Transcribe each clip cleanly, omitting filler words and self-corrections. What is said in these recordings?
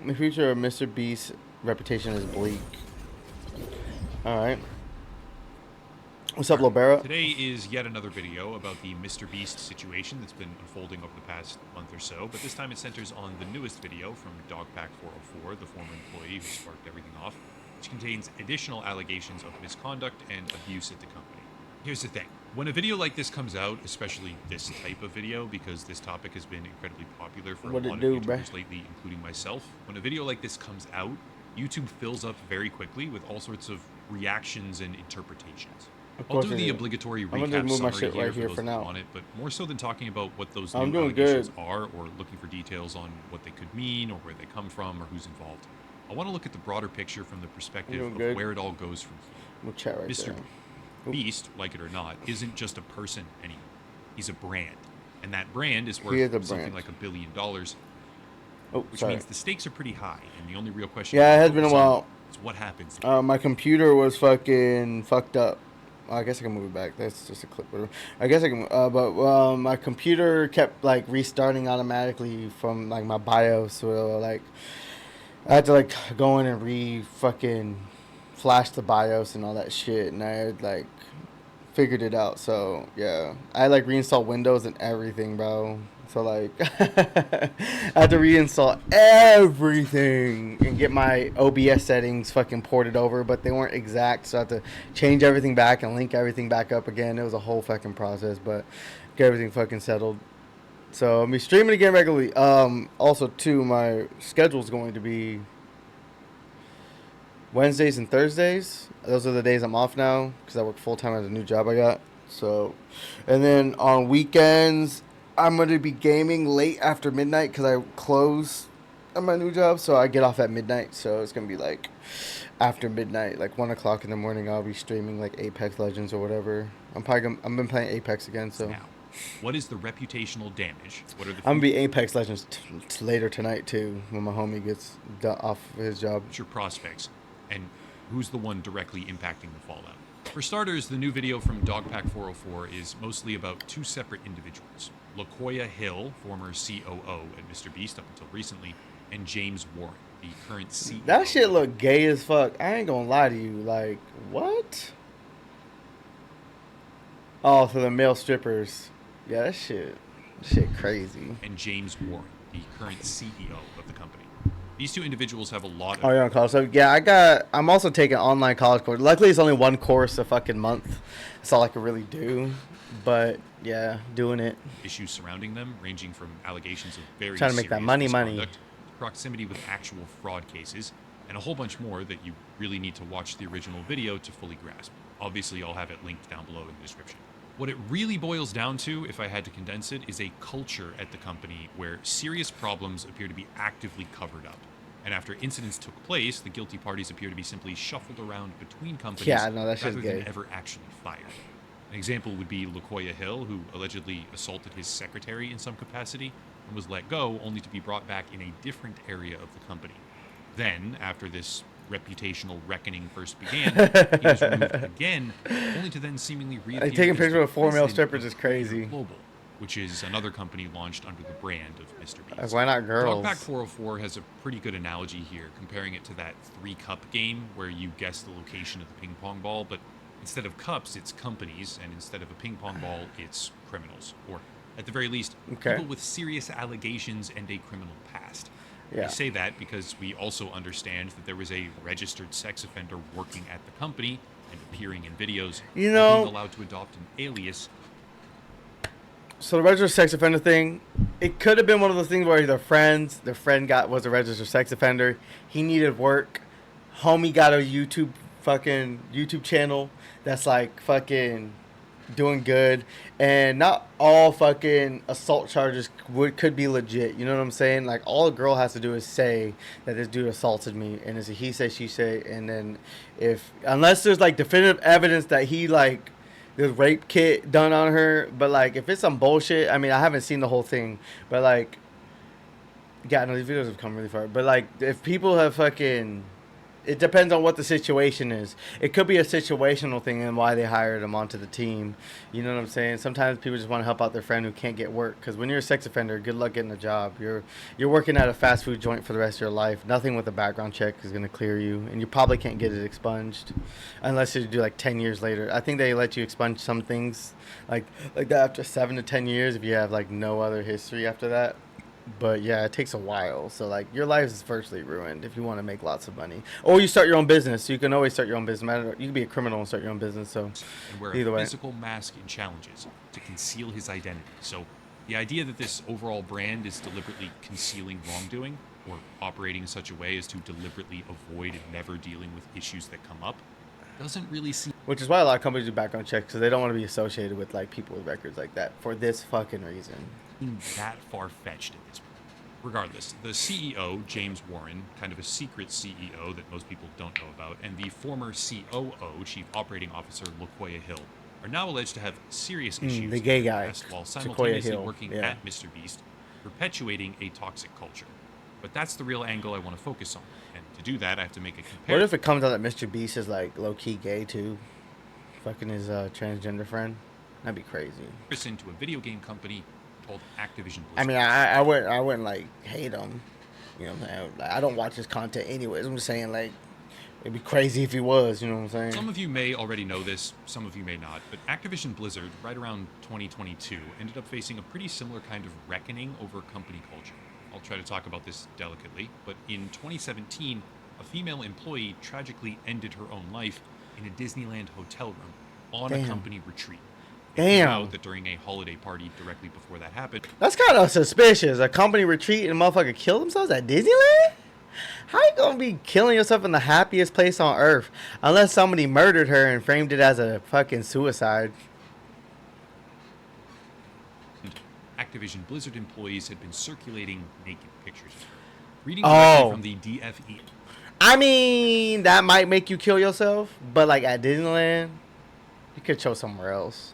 The future of Mr. Beast's reputation is bleak. Alright. What's up, Lobera? Today is yet another video about the Mr. Beast situation that's been unfolding over the past month or so, but this time it centers on the newest video from Dogpack404, the former employee who sparked everything off, which contains additional allegations of misconduct and abuse at the company. Here's the thing. When a video like this comes out, especially this type of video, because this topic has been incredibly popular for a lot of YouTubers lately, including myself, when a video like this comes out, YouTube fills up very quickly with all sorts of reactions and interpretations. I'll do the obligatory recap summary here for those that want it, but more so than talking about what those new allegations are or looking for details on what they could mean or where they come from or who's involved, I want to look at the broader picture from the perspective of where it all goes from here. Mr. Beast, like it or not, isn't just a person anymore. He's a brand, and that brand is worth something like $1 billion, which means the stakes are pretty high, and the only real question it has been a while. Is what happens. My computer was fucking fucked up. I guess I can move it back. That's just a clip. I guess I can. But my computer kept like restarting automatically from like my BIOS. So like, I had to like go in and fucking flash the BIOS and all that shit. And I had like figured it out. So yeah, I like reinstalled Windows and everything, bro. So like, I had to reinstall everything and get my OBS settings fucking ported over, but they weren't exact, so I had to change everything back and link everything back up again. It was a whole fucking process, but get everything fucking settled. So I'll be streaming again regularly. Also too, my schedule's going to be Wednesdays and Thursdays. Those are the days I'm off now because I work full time at a new job I got. So, and then on weekends, I'm going to be gaming late after midnight because I close at my new job, so I get off at midnight. So it's going to be like after midnight, like 1 o'clock in the morning. I'll be streaming like Apex Legends or whatever. I've been playing Apex again. So now, what is the reputational damage? What are the I'm gonna be Apex Legends later tonight too when my homie gets off his job. What's your prospects, and who's the one directly impacting the fallout? For starters, the new video from Dogpack404 is mostly about two separate individuals. LaKoya Hill, former COO at Mr. Beast up until recently, and James Warren, the current CEO. That shit look gay as fuck. I ain't gonna lie to you. Like, what? Oh, for the male strippers. Yeah, that shit crazy. And James Warren, the current CEO of the company. These two individuals have a lot of... Oh, yeah, college. So, yeah, I'm also taking online college course. Luckily, it's only one course a fucking month. That's all I can really do. But, yeah, doing it. Issues surrounding them, ranging from allegations of very trying to make that money, proximity with actual fraud cases, and a whole bunch more that you really need to watch the original video to fully grasp. Obviously, I'll have it linked down below in the description. What it really boils down to, if I had to condense it, is a culture at the company where serious problems appear to be actively covered up. And after incidents took place, the guilty parties appear to be simply shuffled around between companies rather than ever actually fired. An example would be LaKoya Hill, who allegedly assaulted his secretary in some capacity and was let go only to be brought back in a different area of the company. Then, after this reputational reckoning first began, he was removed again, only to then seemingly reappear. Taking pictures of 4 male strippers is crazy. Global, which is another company launched under the brand of Mr. Beast. Why not girls? Dogpack404 has a pretty good analogy here, comparing it to that 3-cup game where you guess the location of the ping pong ball, but instead of cups, it's companies, and instead of a ping pong ball, it's criminals, or at the very least, people with serious allegations and a criminal past. Yeah. I say that because we also understand that there was a registered sex offender working at the company and appearing in videos, being allowed to adopt an alias. So the registered sex offender thing, it could have been one of those things where their friend was a registered sex offender. He needed work. Homie got a YouTube channel that's like fucking doing good, and not all fucking assault charges could be legit. You know what I'm saying? Like, all a girl has to do is say that this dude assaulted me, and it's a he say she say, and then unless there's like definitive evidence that he like there's rape kit done on her, but like if it's some bullshit, I mean, I haven't seen the whole thing, but like, yeah, no, these videos have come really far, but like if people have fucking It depends on what the situation is. It could be a situational thing and why they hired him onto the team. You know what I'm saying? Sometimes people just want to help out their friend who can't get work. Because when you're a sex offender, good luck getting a job. You're working at a fast food joint for the rest of your life. Nothing with a background check is going to clear you, and you probably can't get it expunged, unless you do like 10 years later. I think they let you expunge some things like that after 7 to 10 years if you have like no other history after that. But yeah, it takes a while. So like your life is virtually ruined if you want to make lots of money. Or you start your own business. You can always start your own business. You can be a criminal and start your own business. So and wear either a way. physical mask in challenges to conceal his identity. So the idea that this overall brand is deliberately concealing wrongdoing or operating in such a way as to deliberately avoid never dealing with issues that come up doesn't really seem Which is why a lot of companies do background checks because they don't want to be associated with like people with records like that for this fucking reason. that far-fetched at this point. Regardless, the CEO, James Warren, kind of a secret CEO that most people don't know about, and the former COO, Chief Operating Officer LaQuoya Hill, are now alleged to have serious issues the gay in the guy, past while Sequoia simultaneously Hill, working yeah. at MrBeast, perpetuating a toxic culture. But that's the real angle I want to focus on, and to do that, I have to make a comparison. What if it comes out that Mr. Beast is like low key gay too, fucking his transgender friend? That'd be crazy. To a video game company called Activision Blizzard. I mean, I wouldn't like hate him. You know what I'm saying? Like, I don't watch his content anyways. I'm just saying like it'd be crazy if he was. You know what I'm saying? Some of you may already know this, some of you may not, but Activision Blizzard, right around 2022, ended up facing a pretty similar kind of reckoning over company culture. I'll try to talk about this delicately, but in 2017, a female employee tragically ended her own life in a Disneyland hotel room on a company retreat. It came out that during a holiday party directly before that happened. That's kind of suspicious. A company retreat and a motherfucker kill themselves at Disneyland? How you gonna be killing yourself in the happiest place on earth unless somebody murdered her and framed it as a fucking suicide? Activision Blizzard employees had been circulating naked pictures. Reading directly from the DFE. I mean, that might make you kill yourself, but like at Disneyland, you could show somewhere else.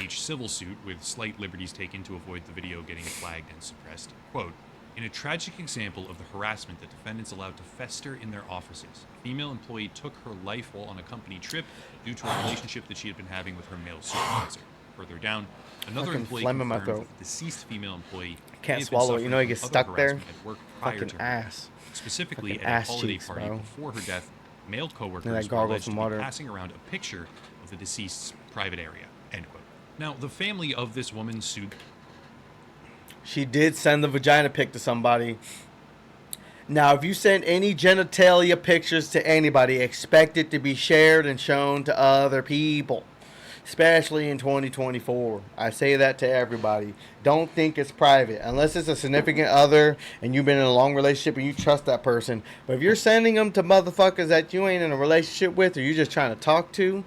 Civil suit with slight liberties taken to avoid the video getting flagged and suppressed. Quote, in a tragic example of the harassment that defendants allowed to fester in their offices, a female employee took her life while on a company trip due to a relationship that she had been having with her male supervisor. Further down, another employee confirmed that the deceased female employee can't swallow it. You know, he gets stuck there. At work prior fucking to her ass. Specifically, fucking at ass a holiday cheeks, party bro. before her death, male coworkers were gargle alleged some to be water. passing around a picture of the deceased's private area. End quote. Now, the family of this woman sued. She did send the vagina pic to somebody. Now, if you send any genitalia pictures to anybody, expect it to be shared and shown to other people. Especially in 2024. I say that to everybody. Don't think it's private. Unless it's a significant other and you've been in a long relationship and you trust that person. But if you're sending them to motherfuckers that you ain't in a relationship with or you're just trying to talk to,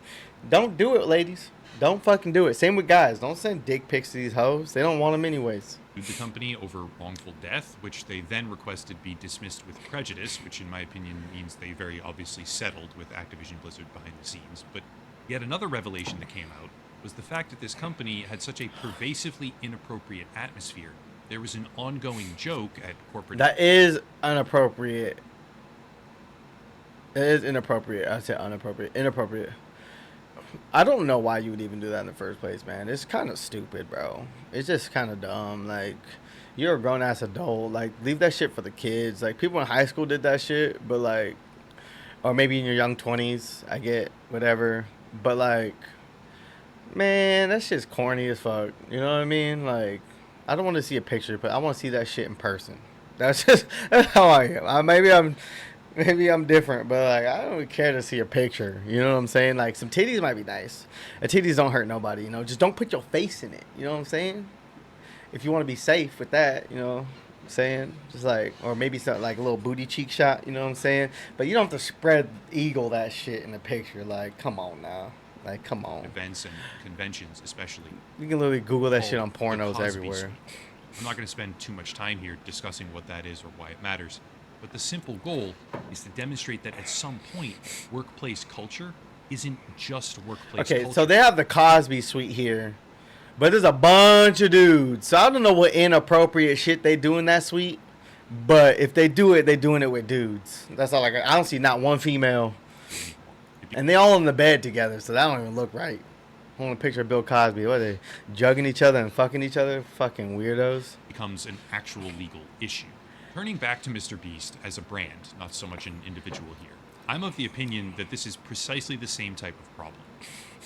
don't do it, ladies. Don't fucking do it. Same with guys. Don't send dick pics to these hoes. They don't want them anyways. The company over wrongful death, which they then requested be dismissed with prejudice, which in my opinion means they very obviously settled with Activision Blizzard behind the scenes. But yet another revelation that came out was the fact that this company had such a pervasively inappropriate atmosphere. There was an ongoing joke at corporate... That is inappropriate. It is inappropriate. I said inappropriate. Inappropriate. I don't know why you would even do that in the first place, man. It's kind of stupid, bro. It's just kind of dumb. Like, you're a grown-ass adult. Like, leave that shit for the kids. Like, people in high school did that shit, but, like... Or maybe in your young 20s. I get whatever. But, like... Man, that shit's corny as fuck. You know what I mean? Like, I don't want to see a picture, but I want to see that shit in person. That's just... That's how I am. Maybe I'm different, but like I don't really care to see a picture. You know what I'm saying? Like some titties might be nice. And titties don't hurt nobody, you know. Just don't put your face in it. You know what I'm saying? If you want to be safe with that, you know what I'm saying? Just like, or maybe something like a little booty cheek shot, you know what I'm saying? But you don't have to spread eagle that shit in the picture. Like, come on now. Like, come on. Events and conventions, especially. You can literally Google that shit on pornos everywhere. Suite. I'm not going to spend too much time here discussing what that is or why it matters. But the simple goal is to demonstrate that at some point, workplace culture isn't just workplace culture. Okay, so they have the Cosby suite here, but there's a bunch of dudes. So I don't know what inappropriate shit they do in that suite, But if they do it, they're doing it with dudes. That's all. Like I don't see not one female, and they all in the bed together, so that don't even look right. I want a picture of Bill Cosby. What are they jugging each other and fucking each other? Fucking weirdos. Becomes an actual legal issue. Turning back to Mr. Beast as a brand, not so much an individual here, I'm of the opinion that this is precisely the same type of problem.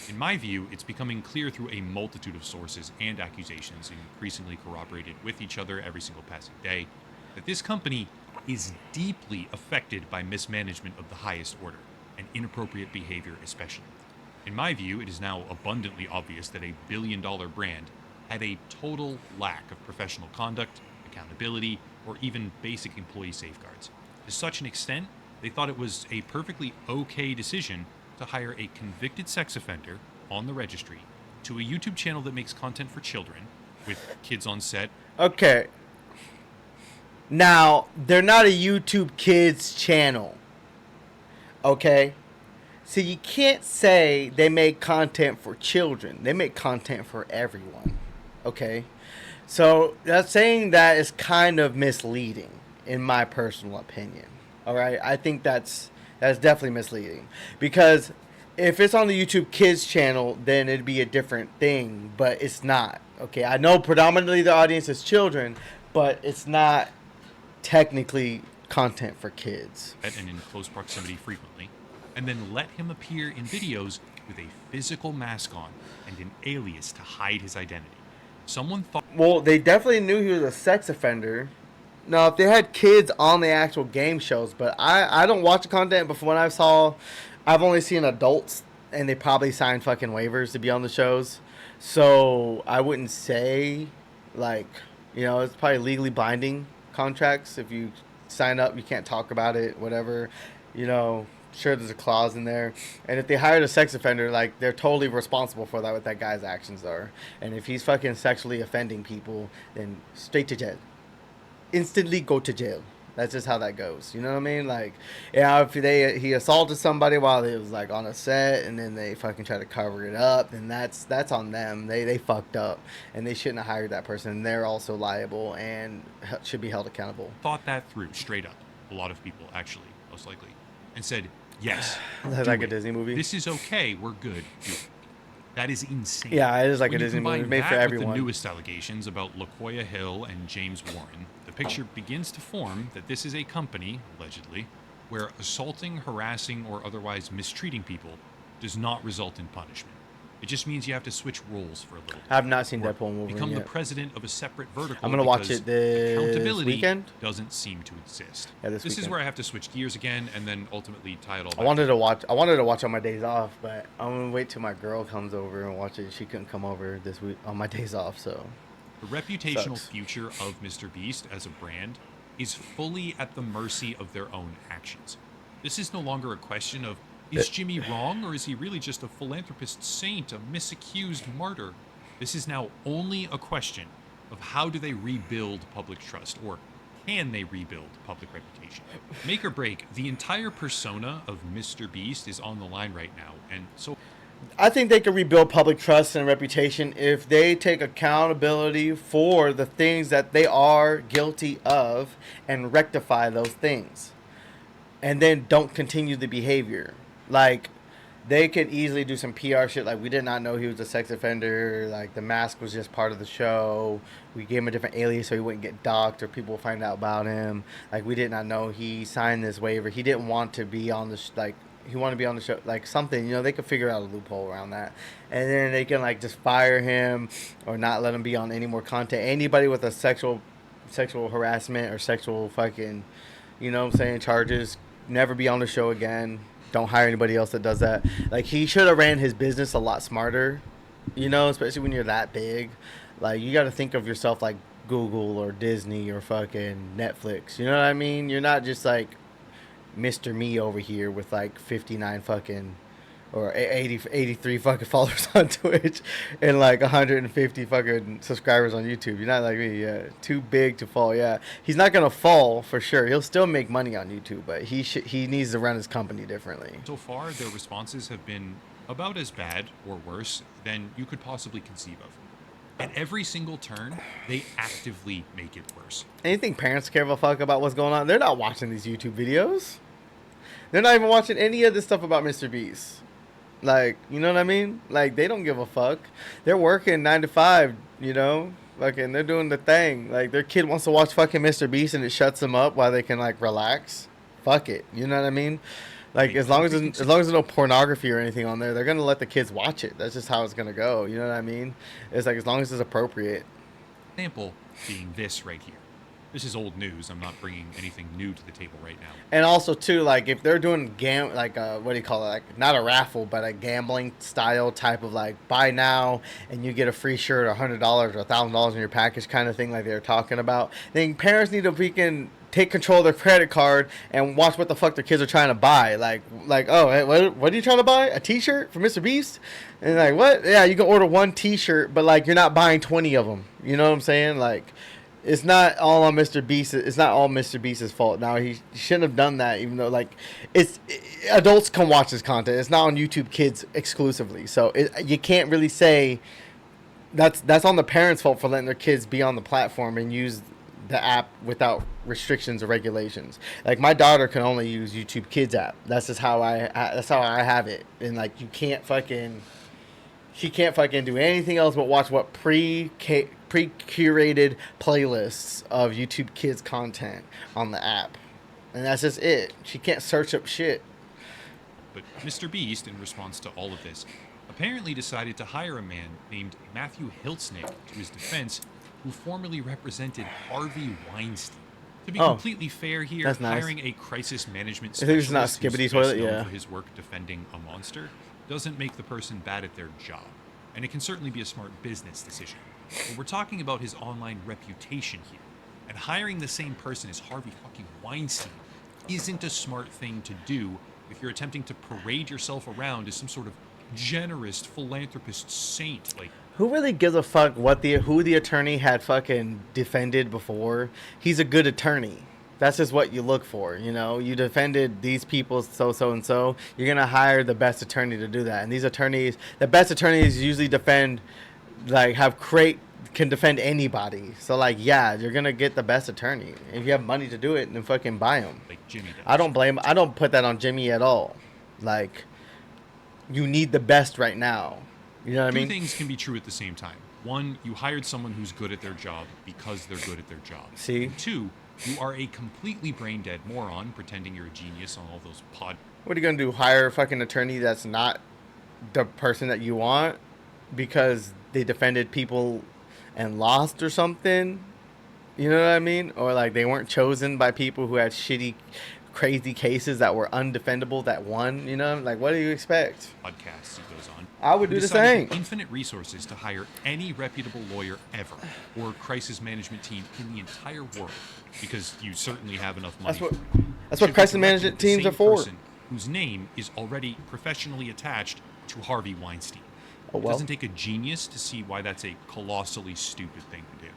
In my view, it's becoming clear through a multitude of sources and accusations, increasingly corroborated with each other every single passing day, that this company is deeply affected by mismanagement of the highest order, and inappropriate behavior especially. In my view, it is now abundantly obvious that a billion-dollar brand had a total lack of professional conduct, accountability, or even basic employee safeguards. To such an extent, they thought it was a perfectly okay decision to hire a convicted sex offender on the registry to a YouTube channel that makes content for children, with kids on set. Okay. Now, they're not a YouTube Kids channel. Okay? So you can't say they make content for children. They make content for everyone. Okay? So that's saying that is kind of misleading, in my personal opinion. All right? I think that's definitely misleading. Because if it's on the YouTube Kids channel, then it'd be a different thing. But it's not. Okay? I know predominantly the audience is children, but it's not technically content for kids. And in close proximity frequently, and then let him appear in videos with a physical mask on and an alias to hide his identity. Someone thought... Well, they definitely knew he was a sex offender. Now, if they had kids on the actual game shows, but I don't watch the content, but from what I've only seen adults, and they probably signed fucking waivers to be on the shows. So I wouldn't say, like, it's probably legally binding contracts. If you sign up, you can't talk about it, whatever. Sure, there's a clause in there. And if they hired a sex offender, like, they're totally responsible for that, what that guy's actions are. And if he's fucking sexually offending people, then straight to jail. Instantly go to jail. That's just how that goes. You know what I mean? Like, if he assaulted somebody while he was, like, on a set, and then they fucking try to cover it up, then that's on them. They fucked up, and they shouldn't have hired that person. They're also liable and should be held accountable. Thought that through straight up. A lot of people, actually, most likely, and said, yes, like a Disney movie. This is okay. We're good. Do it. That is insane. Yeah, it is like a Disney movie made for everyone. With the newest allegations about LaQuoya Hill and James Warren, the picture begins to form that this is a company, allegedly, where assaulting, harassing, or otherwise mistreating people does not result in punishment. It just means you have to switch roles for a little bit. I have not seen Deadpool and Wolverine Become yet. The president of a separate vertical. I'm going to watch it this accountability weekend. Doesn't seem to exist. Yeah, this is where I have to switch gears again and then ultimately tie it all back. I wanted to watch on my days off, but I'm going to wait till my girl comes over and watch it. She couldn't come over this week on my days off, so. The reputational future of Mr. Beast as a brand is fully at the mercy of their own actions. This is no longer a question of, is Jimmy wrong, or is he really just a philanthropist saint, a misaccused martyr? This is now only a question of how do they rebuild public trust, or can they rebuild public reputation? Make or break, the entire persona of Mr. Beast is on the line right now, and so... I think they can rebuild public trust and reputation if they take accountability for the things that they are guilty of and rectify those things. And then don't continue the behavior. Like, they could easily do some PR shit. Like, we did not know he was a sex offender. Like, the mask was just part of the show. We gave him a different alias so he wouldn't get doxxed or people would find out about him. Like, we did not know he signed this waiver. He didn't want to be on the he wanted to be on the show. Like, something, they could figure out a loophole around that. And then they can, like, just fire him or not let him be on any more content. Anybody with a sexual harassment or sexual fucking, charges, never be on the show again. Don't hire anybody else that does that. Like, he should have ran his business a lot smarter, especially when you're that big. Like, you got to think of yourself like Google or Disney or fucking Netflix. You know what I mean? You're not just like Mr. Me over here with like 59 fucking or 83 fucking followers on Twitch and like 150 fucking subscribers on YouTube. You're not like me, yeah. Too big to fall, yeah. He's not gonna fall for sure. He'll still make money on YouTube, but he needs to run his company differently. So far, their responses have been about as bad or worse than you could possibly conceive of. At every single turn, they actively make it worse. Anything parents care a fuck about what's going on? They're not watching these YouTube videos. They're not even watching any of this stuff about Mr. Beast. Like, you know what I mean? Like, they don't give a fuck. They're working 9 to 5, you know? Fucking, they're doing the thing. Like, their kid wants to watch fucking Mr. Beast and it shuts them up while they can, like, relax. Fuck it. You know what I mean? Like, as long as there's no pornography or anything on there, they're going to let the kids watch it. That's just how it's going to go. You know what I mean? It's like, as long as it's appropriate. Example being this right here. This is old news. I'm not bringing anything new to the table right now. And also, too, like, if they're doing, what do you call it? Like, not a raffle, but a gambling style type of, like, buy now and you get a free shirt or $100 or $1,000 in your package kind of thing like they were talking about, then parents need to freaking take control of their credit card and watch what the fuck their kids are trying to buy. Like oh, hey, what are you trying to buy? A T-shirt for Mr. Beast? And like, what? Yeah, you can order one T-shirt, but, like, you're not buying 20 of them. You know what I'm saying? Like, it's not all on Mr. Beast. It's not all Mr. Beast's fault. Now, he shouldn't have done that, even though, like, adults can watch this content. It's not on YouTube Kids exclusively. So you can't really say that's on the parents' fault for letting their kids be on the platform and use the app without restrictions or regulations. Like, my daughter can only use YouTube Kids app. That's just how that's how I have it. And, like, she can't fucking do anything else but watch what pre-curated playlists of YouTube Kids content on the app. And that's just it. She can't search up shit. But Mr. Beast, in response to all of this, apparently decided to hire a man named Matthew Hiltznick to his defense, who formerly represented Harvey Weinstein. To be completely fair here, that's nice. Hiring a crisis management specialist not Skibbity Toilet, known for his work defending a monster doesn't make the person bad at their job. And it can certainly be a smart business decision. But we're talking about his online reputation here. And hiring the same person as Harvey fucking Weinstein isn't a smart thing to do if you're attempting to parade yourself around as some sort of generous philanthropist saint. Like, who really gives a fuck who the attorney had fucking defended before? He's a good attorney. That's just what you look for, you know? You defended these people, so and so. You're going to hire the best attorney to do that. And these attorneys, the best attorneys usually defend, like, can defend anybody. So, like, yeah, you're going to get the best attorney. If you have money to do it, then fucking buy them. Like Jimmy does. I don't put that on Jimmy at all. Like, you need the best right now. You know what I mean? Two things can be true at the same time. One, you hired someone who's good at their job because they're good at their job. See? And two, you are a completely brain-dead moron pretending you're a genius on all those What are you going to do? Hire a fucking attorney that's not the person that you want because they defended people and lost or something? You know what I mean? Or, like, they weren't chosen by people who had shitty, crazy cases that were undefendable that won, you know? Like, what do you expect? Podcasts, he goes on. I would do the same. Infinite resources to hire any reputable lawyer ever or crisis management team in the entire world because you certainly have enough money. That's what crisis management teams are for. Whose name is already professionally attached to Harvey Weinstein. Oh, well. It doesn't take a genius to see why that's a colossally stupid thing to do.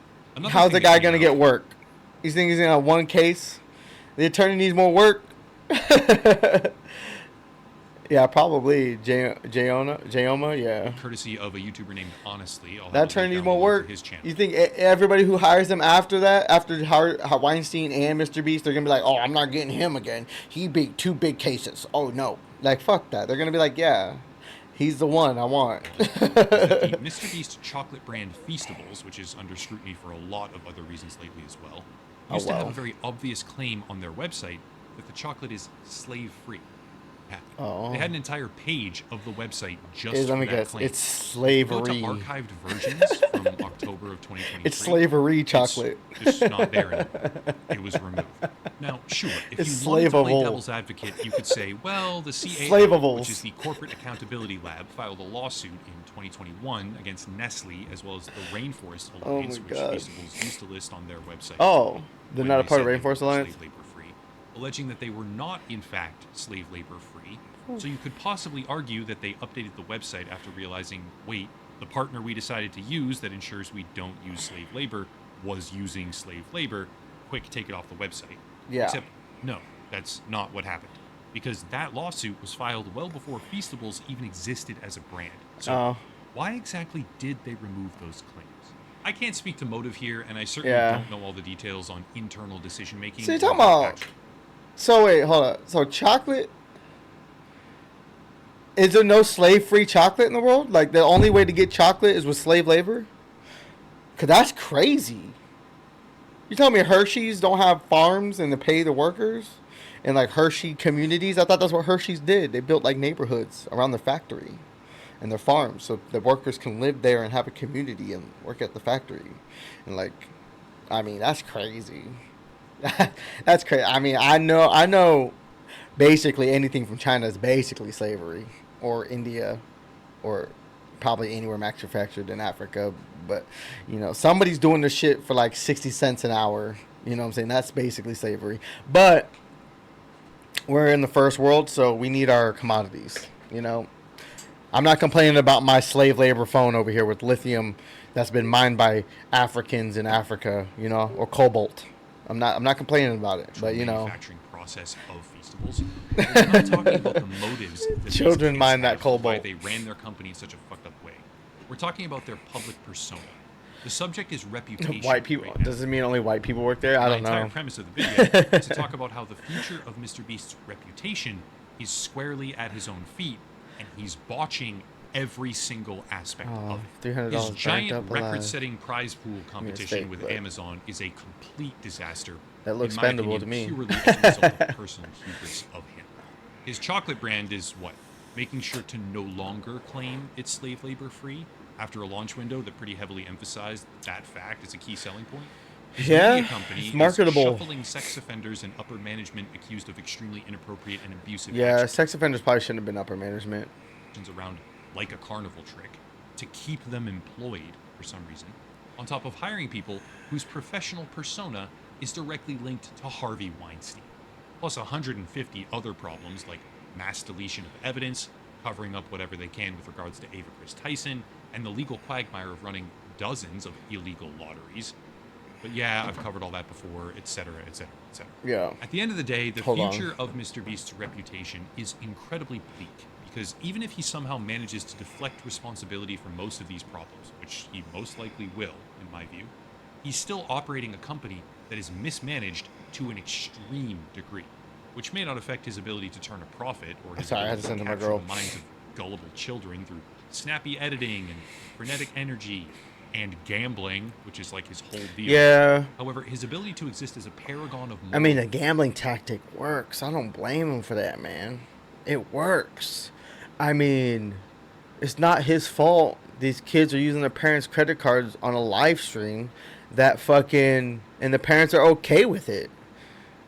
How's the guy going to get work? You think he's going to have one case? The attorney needs more work? Yeah, probably. Jayoma, yeah. Courtesy of a YouTuber named Honestly. That attorney needs more work. His channel. You think everybody who hires him after that, after Weinstein and Mr. Beast, they're going to be like, oh, I'm not getting him again. He beat 2 big cases. Oh, no. Like, fuck that. They're going to be like, yeah, he's the one I want. The Mr. Beast chocolate brand Feastables, which is under scrutiny for a lot of other reasons lately as well, used to have a very obvious claim on their website that the chocolate is slave-free. They had an entire page of the website just for that claim. It's slavery. Go to archived versions from October of 2023. It's slavery chocolate. It's just not there anymore. It was removed. Now, sure, if it's you wanted to play slaveable. devil's advocate, you could say, well, the CAO, which is the Corporate Accountability Lab, filed a lawsuit in 2021 against Nestle as well as the Rainforest Alliance, which Feastables used to list on their website. Oh, they're not a part of Rainforest Alliance? Slave labor free, alleging that they were not, in fact, slave labor free. So you could possibly argue that they updated the website after realizing, wait, the partner we decided to use that ensures we don't use slave labor was using slave labor. Quick, take it off the website. Yeah. Except, no, that's not what happened. Because that lawsuit was filed well before Feastables even existed as a brand. So why exactly did they remove those claims? I can't speak to motive here, and I certainly Yeah. don't know all the details on internal decision making. So you're talking about. So wait, hold on. So chocolate. Is there no slave-free chocolate in the world? Like the only way to get chocolate is with slave labor? Cause that's crazy. You telling me Hershey's don't have farms and to pay the workers? And like Hershey communities? I thought that's what Hershey's did. They built like neighborhoods around their factory and their farms so the workers can live there and have a community and work at the factory. And like, I mean, that's crazy. That's crazy. I mean, I know basically anything from China is basically slavery, or India, or probably anywhere manufactured in Africa. But somebody's doing this shit for like 60 cents an hour. You know what I'm saying? That's basically slavery. But we're in the first world, so we need our commodities. I'm not complaining about my slave labor phone over here with lithium that's been mined by Africans in Africa, or cobalt. I'm not complaining about it, but manufacturing process of Feastables. We're not talking about the motives that children mine that cobalt. Why they ran their company in such a fucked up way. We're talking about their public persona. The subject is reputation. White people. Right, does it mean only white people work there? I don't know. The entire premise of the video is to talk about how the future of Mr. Beast's reputation is squarely at his own feet, and he's botching every single aspect of it. $300 His giant record-setting prize pool competition with but Amazon is a complete disaster. That looks in my spendable opinion, to me. Purely as a result of personal hubris of him. His chocolate brand is what? Making sure to no longer claim it's slave labor free after a launch window that pretty heavily emphasized that fact as a key selling point. His media company it's marketable. is shuffling sex offenders and upper management accused of extremely inappropriate and abusive Yeah, actions sex offenders probably shouldn't have been upper management. around like a carnival trick to keep them employed for some reason, on top of hiring people whose professional persona is directly linked to Harvey Weinstein, plus 150 other problems like mass deletion of evidence, covering up whatever they can with regards to Ava Chris Tyson, and the legal quagmire of running dozens of illegal lotteries. But yeah, I've covered all that before, etc., etc., etc. Yeah. At the end of the day, the future of Mr. Beast's reputation is incredibly bleak, because even if he somehow manages to deflect responsibility for most of these problems, which he most likely will, in my view, he's still operating a company that is mismanaged to an extreme degree, which may not affect his ability to turn a profit or his ability to capture the minds of gullible children through snappy editing and frenetic energy and gambling, which is like his whole deal. Yeah. However, his ability to exist as a paragon of I mean, the gambling tactic works. I don't blame him for that, man. It works. I mean, it's not his fault. These kids are using their parents' credit cards on a live stream and the parents are okay with it.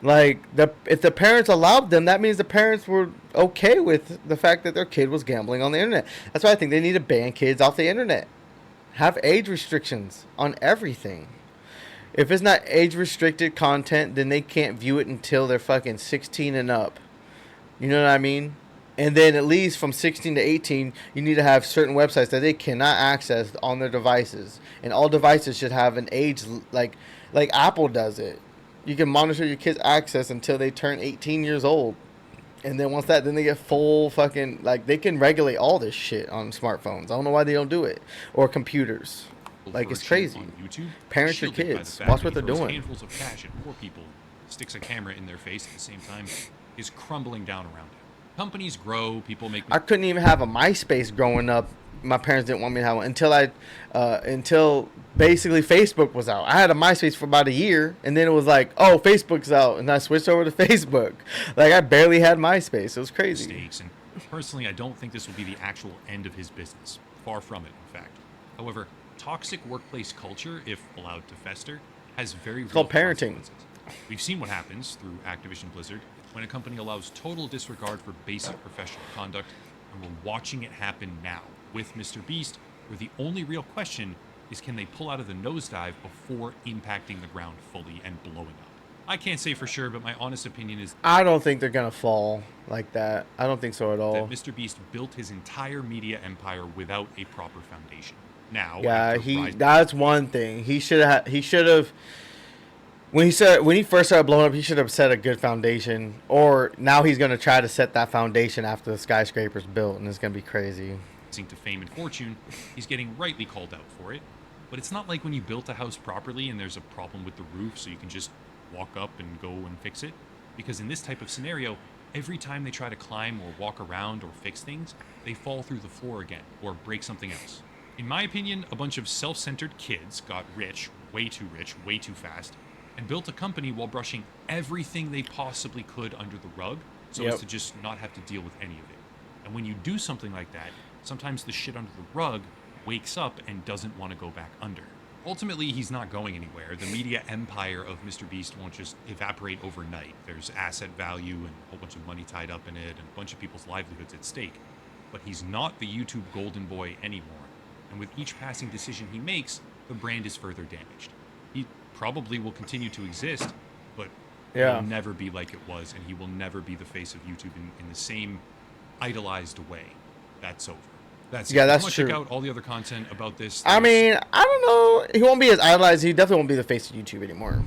Like, if the parents allowed them, that means the parents were okay with the fact that their kid was gambling on the internet. That's why I think they need to ban kids off the internet. Have age restrictions on everything. If it's not age-restricted content, then they can't view it until they're fucking 16 and up. You know what I mean? And then at least from 16 to 18, you need to have certain websites that they cannot access on their devices. And all devices should have an age, like Apple does it. You can monitor your kids' access until they turn 18 years old. And then once then they get full fucking, like, they can regulate all this shit on smartphones. I don't know why they don't do it. Or computers. Like, it's crazy. On YouTube, parents your kids. Watch what they're doing. Handfuls of cash at poor people, sticks a camera in their face at the same time, is crumbling down around it. Companies grow, people make... I couldn't even have a MySpace growing up. My parents didn't want me to have one until basically Facebook was out. I had a MySpace for about a year, and then it was like, oh, Facebook's out, and I switched over to Facebook. Like, I barely had MySpace. It was crazy. Mistakes, and personally, I don't think this will be the actual end of his business. Far from it, in fact. However, toxic workplace culture, if allowed to fester, has very real called parenting. We've seen what happens through Activision Blizzard when a company allows total disregard for basic professional conduct, and we're watching it happen now with Mr. Beast, where the only real question is, can they pull out of the nosedive before impacting the ground fully and blowing up? I can't say for sure, but my honest opinion is... I don't think they're going to fall like that. I don't think so at all. That Mr. Beast built his entire media empire without a proper foundation. Now, yeah, that's one thing. He should have... When he first started blowing up, he should have set a good foundation. Or now he's going to try to set that foundation after the skyscraper's built, and it's going to be crazy. To fame and fortune, he's getting rightly called out for it. But it's not like when you built a house properly and there's a problem with the roof, so you can just walk up and go and fix it. Because in this type of scenario, every time they try to climb or walk around or fix things, they fall through the floor again or break something else. In my opinion, a bunch of self-centered kids got rich, way too fast, and built a company while brushing everything they possibly could under the rug so as to just not have to deal with any of it. And when you do something like that, sometimes the shit under the rug wakes up and doesn't want to go back under. Ultimately, he's not going anywhere. The media empire of MrBeast won't just evaporate overnight. There's asset value and a whole bunch of money tied up in it and a bunch of people's livelihoods at stake. But he's not the YouTube golden boy anymore. And with each passing decision he makes, the brand is further damaged. He probably will continue to exist, but he'll never be like it was, and he will never be the face of YouTube in the same idolized way. That's over. That's that's true. Check out all the other content about this. I mean, I don't know. He won't be as idolized. He definitely won't be the face of YouTube anymore.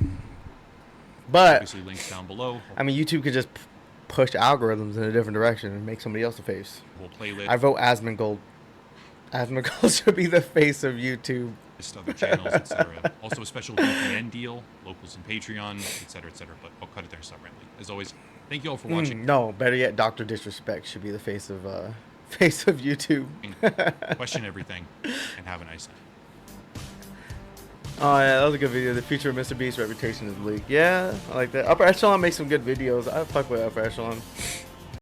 But obviously, links down below. I mean, YouTube could just push algorithms in a different direction and make somebody else the face. Whole playlist. I vote Asmongold. Asmongold should be the face of YouTube. Other channels, etc. Also, a special VPN deal, locals and Patreon, etc., etc. But I'll cut it there. Stop rambling. As always, thank you all for watching. No, better yet, Dr. Disrespect should be the face of YouTube. Question everything, and have a nice night. Oh yeah, that was a good video. The future of MrBeast's reputation is bleak. Yeah, I like that. Upper Echelon makes some good videos. I fuck with Upper Echelon.